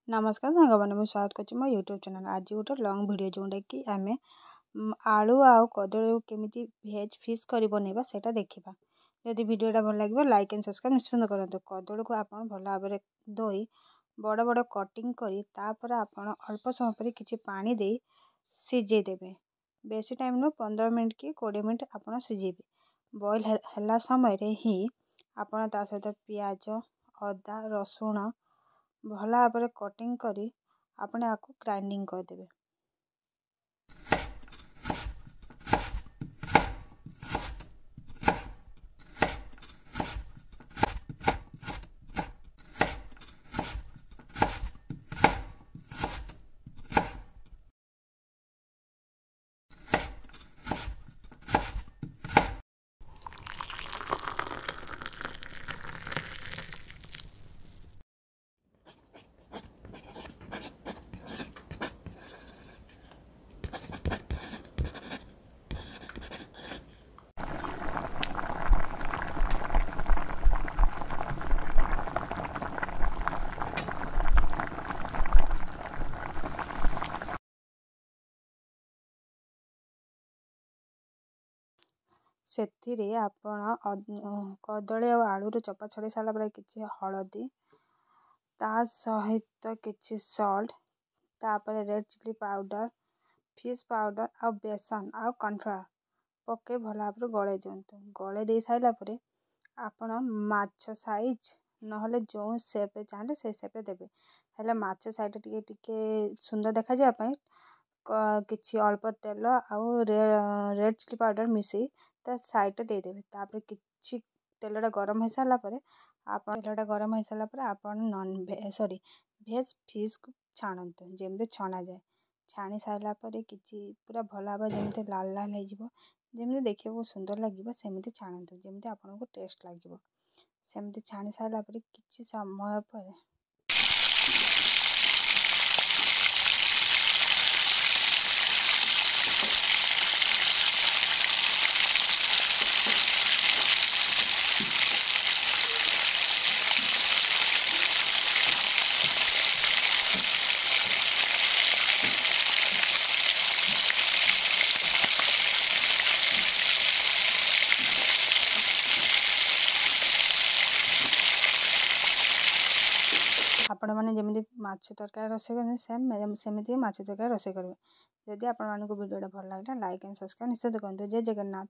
नमस्कार साଙ୍ଗमाने मुझे स्वागत करछि मो यूट्यूब चैनल। आज गोटे लॉन्ग वीडियो जोटा कि आमे आलू आउ कदली केमिति भेज फिश करी बनैबा सेटा देखिबा। यदि वीडियोटा भल लागिबो लाइक एंड सब्सक्राइब निश्चित करंतु। कदली को आपण भल भाबरे धोई बड़ बड़ कटिंग करी तापर आपण अल्प समय पर किछि पानी दे सिझे देबे। बेसी टाइम न 15 मिनिट कि 20 मिनिट आपण सिझेबे। बॉईल हला समय रे ही आपण ता सहित प्याज अदा रसुण भल भाव कटिंग करी आपने आपको ग्राइंडिंग करदेवे। सेथिरे आपण कदली और आलू रो चपा छड़ी सारा पर किछि हळदी ता सहित किछि सॉल्ट तापर red chilli powder fish powder आ बेसन आ कॉर्नफ्लोर पके भल भाव गले दिंतु। गले दे साइला परे आपण माछ साइज नहले जो शेप चाहले से शेप देबे। हेले माछ साइड टिके टिके सुंदर देखा जाय पय किछि अल्प तेल आ रेड चिली पाउडर मिसई ता साइड दे देबे। तापर किछि तेलटा गरम हो साला परे आपण तेलटा गरम हो साला परे आपण भेज फिश को छाणंतु जेमते छणा जाए। छाणी साइला परे किछि पूरा भला भाव जेमते लाल लाल हे जिवो जेमते देखिबो सुंदर लागिबो सेमते छाणंतु जेमते आपनको टेस्ट लागिबो। सेमते छाणी साइला परे किछि समय परे आपण मैंने जमी माछ तरकारी रोसे करें सेम सेमती माछ तरकारी रोसे करेंगे। जदि आपण वीडियो भल लगे लाइक एंड सब्सक्राइब निश्चित करूँ। जय जगन्नाथ।